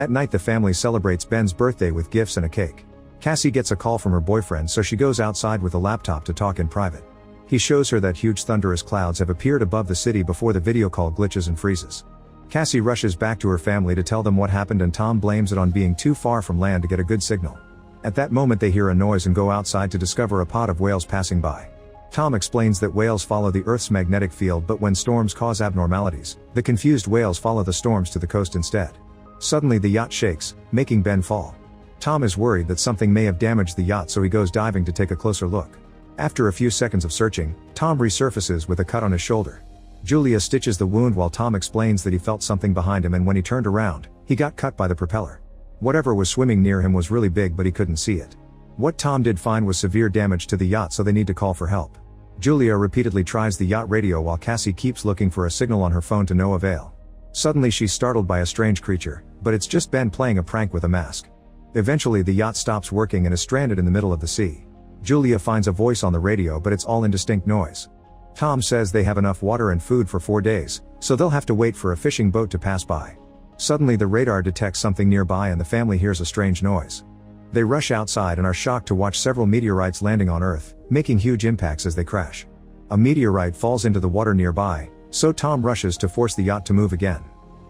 At night the family celebrates Ben's birthday with gifts and a cake. Cassie gets a call from her boyfriend, so she goes outside with a laptop to talk in private. He shows her that huge thunderous clouds have appeared above the city before the video call glitches and freezes. Cassie rushes back to her family to tell them what happened, and Tom blames it on being too far from land to get a good signal. At that moment they hear a noise and go outside to discover a pod of whales passing by. Tom explains that whales follow the Earth's magnetic field, but when storms cause abnormalities, the confused whales follow the storms to the coast instead. Suddenly the yacht shakes, making Ben fall. Tom is worried that something may have damaged the yacht, so he goes diving to take a closer look. After a few seconds of searching, Tom resurfaces with a cut on his shoulder. Julia stitches the wound while Tom explains that he felt something behind him, and when he turned around, he got cut by the propeller. Whatever was swimming near him was really big, but he couldn't see it. What Tom did find was severe damage to the yacht, so they need to call for help. Julia repeatedly tries the yacht radio while Cassie keeps looking for a signal on her phone to no avail. Suddenly she's startled by a strange creature, but it's just Ben playing a prank with a mask. Eventually the yacht stops working and is stranded in the middle of the sea. Julia finds a voice on the radio, but it's all indistinct noise. Tom says they have enough water and food for 4 days, so they'll have to wait for a fishing boat to pass by. Suddenly the radar detects something nearby and the family hears a strange noise. They rush outside and are shocked to watch several meteorites landing on Earth, making huge impacts as they crash. A meteorite falls into the water nearby, so Tom rushes to force the yacht to move again.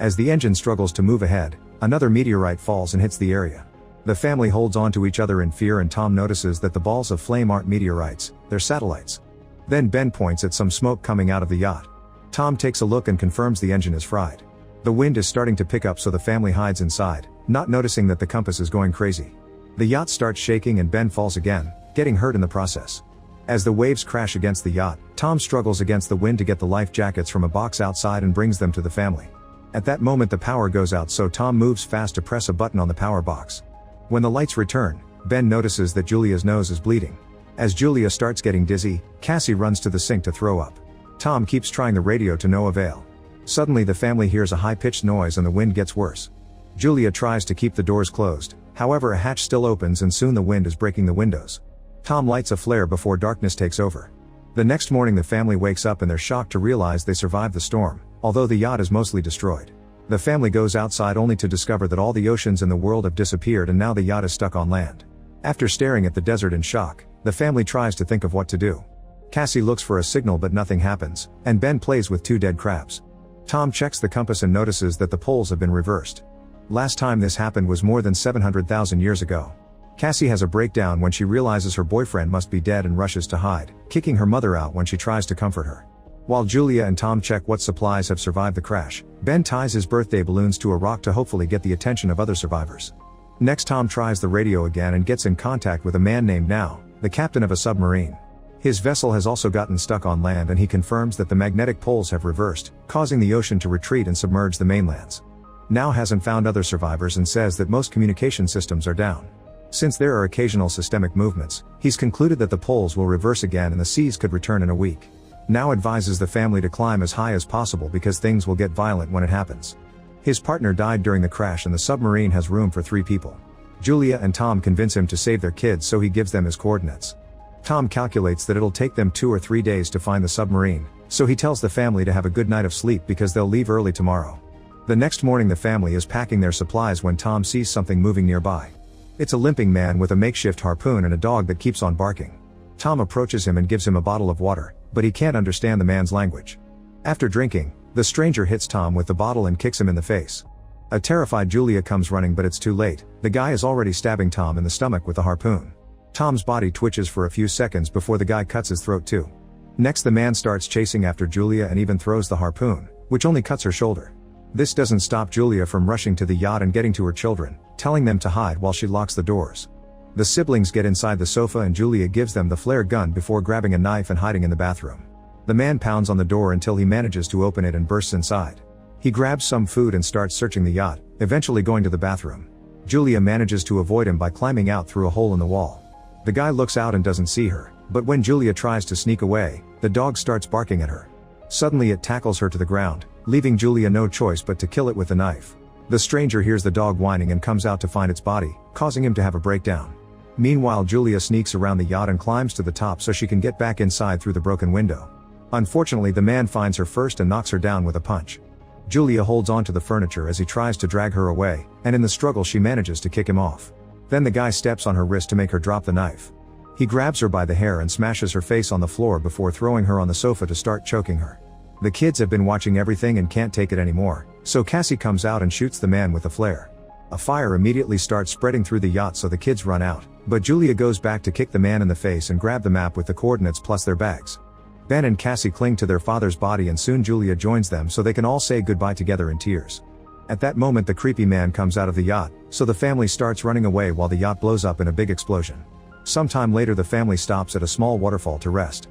As the engine struggles to move ahead, another meteorite falls and hits the area. The family holds on to each other in fear, and Tom notices that the balls of flame aren't meteorites, they're satellites. Then Ben points at some smoke coming out of the yacht. Tom takes a look and confirms the engine is fried. The wind is starting to pick up, so the family hides inside, not noticing that the compass is going crazy. The yacht starts shaking and Ben falls again, getting hurt in the process. As the waves crash against the yacht, Tom struggles against the wind to get the life jackets from a box outside and brings them to the family. At that moment the power goes out, so Tom moves fast to press a button on the power box. When the lights return, Ben notices that Julia's nose is bleeding. As Julia starts getting dizzy, Cassie runs to the sink to throw up. Tom keeps trying the radio to no avail. Suddenly the family hears a high-pitched noise and the wind gets worse. Julia tries to keep the doors closed, however a hatch still opens and soon the wind is breaking the windows. Tom lights a flare before darkness takes over. The next morning the family wakes up and they're shocked to realize they survived the storm, although the yacht is mostly destroyed. The family goes outside only to discover that all the oceans in the world have disappeared and now the yacht is stuck on land. After staring at the desert in shock, the family tries to think of what to do. Cassie looks for a signal but nothing happens, and Ben plays with 2 dead crabs. Tom checks the compass and notices that the poles have been reversed. Last time this happened was more than 700,000 years ago. Cassie has a breakdown when she realizes her boyfriend must be dead and rushes to hide, kicking her mother out when she tries to comfort her. While Julia and Tom check what supplies have survived the crash, Ben ties his birthday balloons to a rock to hopefully get the attention of other survivors. Next Tom tries the radio again and gets in contact with a man named Now, the captain of a submarine. His vessel has also gotten stuck on land and he confirms that the magnetic poles have reversed, causing the ocean to retreat and submerge the mainlands. Now hasn't found other survivors and says that most communication systems are down. Since there are occasional systemic movements, he's concluded that the poles will reverse again and the seas could return in a week. Now advises the family to climb as high as possible because things will get violent when it happens. His partner died during the crash and the submarine has room for 3 people. Julia and Tom convince him to save their kids, so he gives them his coordinates. Tom calculates that it'll take them 2 or 3 days to find the submarine, so he tells the family to have a good night of sleep because they'll leave early tomorrow. The next morning the family is packing their supplies when Tom sees something moving nearby. It's a limping man with a makeshift harpoon and a dog that keeps on barking. Tom approaches him and gives him a bottle of water, but he can't understand the man's language. After drinking, the stranger hits Tom with the bottle and kicks him in the face. A terrified Julia comes running, but it's too late. The guy is already stabbing Tom in the stomach with the harpoon. Tom's body twitches for a few seconds before the guy cuts his throat too. Next the man starts chasing after Julia and even throws the harpoon, which only cuts her shoulder. This doesn't stop Julia from rushing to the yacht and getting to her children, telling them to hide while she locks the doors. The siblings get inside the sofa and Julia gives them the flare gun before grabbing a knife and hiding in the bathroom. The man pounds on the door until he manages to open it and bursts inside. He grabs some food and starts searching the yacht, eventually going to the bathroom. Julia manages to avoid him by climbing out through a hole in the wall. The guy looks out and doesn't see her, but when Julia tries to sneak away, the dog starts barking at her. Suddenly it tackles her to the ground, leaving Julia no choice but to kill it with a knife. The stranger hears the dog whining and comes out to find its body, causing him to have a breakdown. Meanwhile Julia sneaks around the yacht and climbs to the top so she can get back inside through the broken window. Unfortunately the man finds her first and knocks her down with a punch. Julia holds onto the furniture as he tries to drag her away, and in the struggle she manages to kick him off. Then the guy steps on her wrist to make her drop the knife. He grabs her by the hair and smashes her face on the floor before throwing her on the sofa to start choking her. The kids have been watching everything and can't take it anymore, so Cassie comes out and shoots the man with a flare. A fire immediately starts spreading through the yacht, so the kids run out, but Julia goes back to kick the man in the face and grab the map with the coordinates plus their bags. Ben and Cassie cling to their father's body and soon Julia joins them so they can all say goodbye together in tears. At that moment the creepy man comes out of the yacht, so the family starts running away while the yacht blows up in a big explosion. Sometime later the family stops at a small waterfall to rest.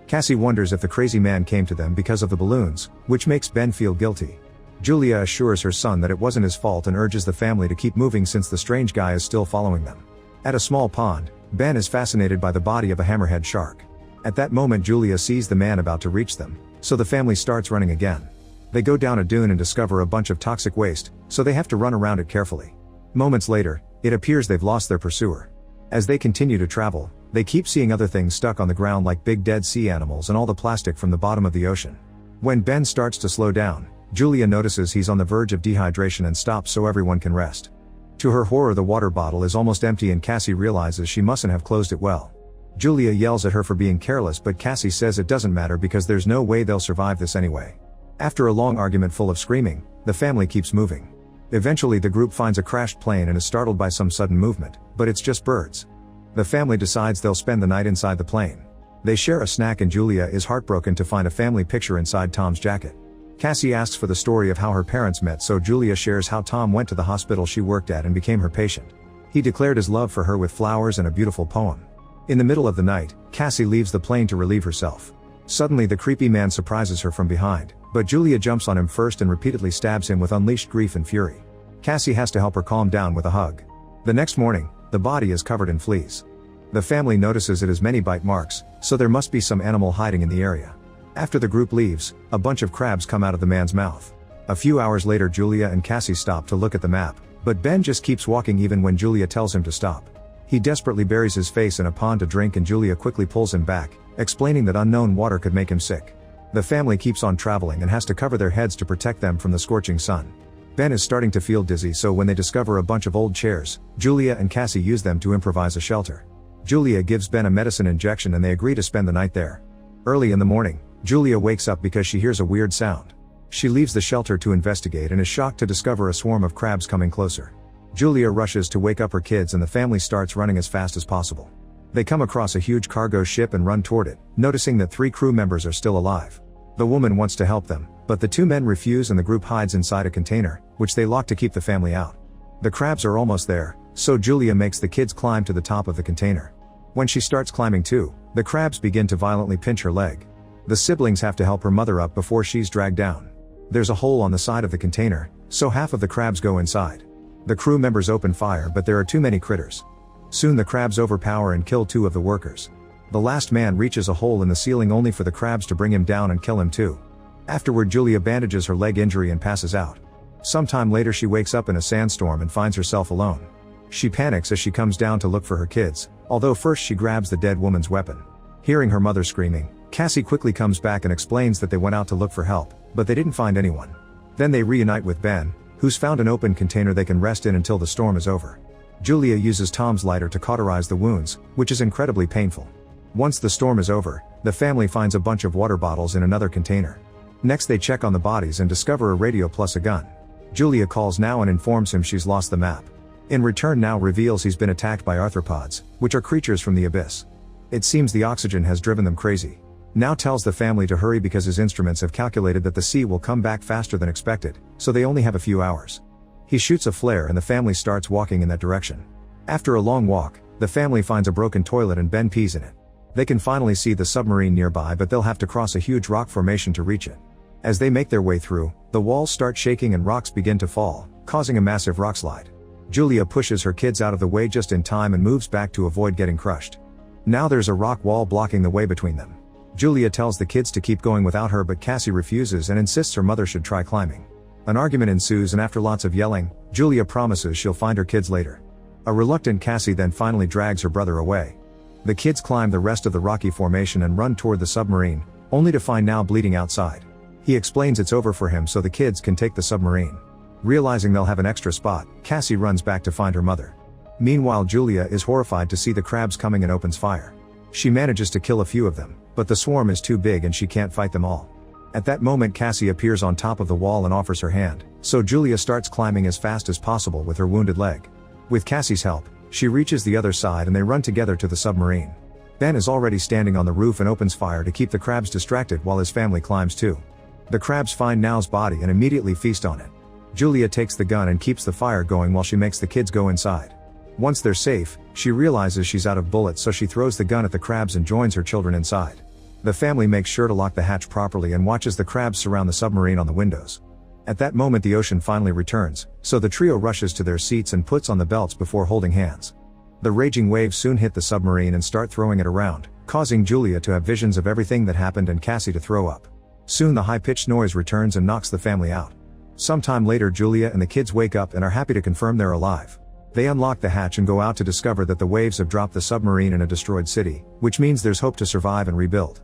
Cassie wonders if the crazy man came to them because of the balloons, which makes Ben feel guilty. Julia assures her son that it wasn't his fault and urges the family to keep moving since the strange guy is still following them. At a small pond, Ben is fascinated by the body of a hammerhead shark. At that moment Julia sees the man about to reach them, so the family starts running again. They go down a dune and discover a bunch of toxic waste, so they have to run around it carefully. Moments later, it appears they've lost their pursuer. As they continue to travel, they keep seeing other things stuck on the ground like big dead sea animals and all the plastic from the bottom of the ocean. When Ben starts to slow down, Julia notices he's on the verge of dehydration and stops so everyone can rest. To her horror the water bottle is almost empty and Cassie realizes she mustn't have closed it well. Julia yells at her for being careless, but Cassie says it doesn't matter because there's no way they'll survive this anyway. After a long argument full of screaming, the family keeps moving. Eventually the group finds a crashed plane and is startled by some sudden movement, but it's just birds. The family decides they'll spend the night inside the plane. They share a snack and Julia is heartbroken to find a family picture inside Tom's jacket. Cassie asks for the story of how her parents met, so Julia shares how Tom went to the hospital she worked at and became her patient. He declared his love for her with flowers and a beautiful poem. In the middle of the night, Cassie leaves the plane to relieve herself. Suddenly the creepy man surprises her from behind, but Julia jumps on him first and repeatedly stabs him with unleashed grief and fury. Cassie has to help her calm down with a hug. The next morning, the body is covered in fleas. The family notices it has many bite marks, so there must be some animal hiding in the area. After the group leaves, a bunch of crabs come out of the man's mouth. A few hours later Julia and Cassie stop to look at the map, but Ben just keeps walking even when Julia tells him to stop. He desperately buries his face in a pond to drink and Julia quickly pulls him back, explaining that unknown water could make him sick. The family keeps on traveling and has to cover their heads to protect them from the scorching sun. Ben is starting to feel dizzy, so when they discover a bunch of old chairs, Julia and Cassie use them to improvise a shelter. Julia gives Ben a medicine injection and they agree to spend the night there. Early in the morning, Julia wakes up because she hears a weird sound. She leaves the shelter to investigate and is shocked to discover a swarm of crabs coming closer. Julia rushes to wake up her kids and the family starts running as fast as possible. They come across a huge cargo ship and run toward it, noticing that 3 crew members are still alive. The woman wants to help them, but the 2 men refuse and the group hides inside a container, which they lock to keep the family out. The crabs are almost there, so Julia makes the kids climb to the top of the container. When she starts climbing too, the crabs begin to violently pinch her leg. The siblings have to help her mother up before she's dragged down. There's a hole on the side of the container, so half of the crabs go inside. The crew members open fire, but there are too many critters. Soon the crabs overpower and kill 2 of the workers. The last man reaches a hole in the ceiling only for the crabs to bring him down and kill him too. Afterward Julia bandages her leg injury and passes out. Sometime later she wakes up in a sandstorm and finds herself alone. She panics as she comes down to look for her kids, although first she grabs the dead woman's weapon. Hearing her mother screaming, Cassie quickly comes back and explains that they went out to look for help, but they didn't find anyone. Then they reunite with Ben, who's found an open container they can rest in until the storm is over. Julia uses Tom's lighter to cauterize the wounds, which is incredibly painful. Once the storm is over, the family finds a bunch of water bottles in another container. Next they check on the bodies and discover a radio plus a gun. Julia calls Now and informs him she's lost the map. In return Now reveals he's been attacked by arthropods, which are creatures from the abyss. It seems the oxygen has driven them crazy. Now tells the family to hurry because his instruments have calculated that the sea will come back faster than expected, so they only have a few hours. He shoots a flare and the family starts walking in that direction. After a long walk, the family finds a broken toilet and Ben pees in it. They can finally see the submarine nearby, but they'll have to cross a huge rock formation to reach it. As they make their way through, the walls start shaking and rocks begin to fall, causing a massive rock slide. Julia pushes her kids out of the way just in time and moves back to avoid getting crushed. Now there's a rock wall blocking the way between them. Julia tells the kids to keep going without her, but Cassie refuses and insists her mother should try climbing. An argument ensues and after lots of yelling, Julia promises she'll find her kids later. A reluctant Cassie then finally drags her brother away. The kids climb the rest of the rocky formation and run toward the submarine, only to find Now bleeding outside. He explains it's over for him so the kids can take the submarine. Realizing they'll have an extra spot, Cassie runs back to find her mother. Meanwhile, Julia is horrified to see the crabs coming and opens fire. She manages to kill a few of them, but the swarm is too big and she can't fight them all. At that moment, Cassie appears on top of the wall and offers her hand, so Julia starts climbing as fast as possible with her wounded leg. With Cassie's help, she reaches the other side and they run together to the submarine. Ben is already standing on the roof and opens fire to keep the crabs distracted while his family climbs too. The crabs find Now's body and immediately feast on it. Julia takes the gun and keeps the fire going while she makes the kids go inside. Once they're safe, she realizes she's out of bullets, so she throws the gun at the crabs and joins her children inside. The family makes sure to lock the hatch properly and watches the crabs surround the submarine on the windows. At that moment, the ocean finally returns, so the trio rushes to their seats and puts on the belts before holding hands. The raging waves soon hit the submarine and start throwing it around, causing Julia to have visions of everything that happened and Cassie to throw up. Soon the high-pitched noise returns and knocks the family out. Sometime later, Julia and the kids wake up and are happy to confirm they're alive. They unlock the hatch and go out to discover that the waves have dropped the submarine in a destroyed city, which means there's hope to survive and rebuild.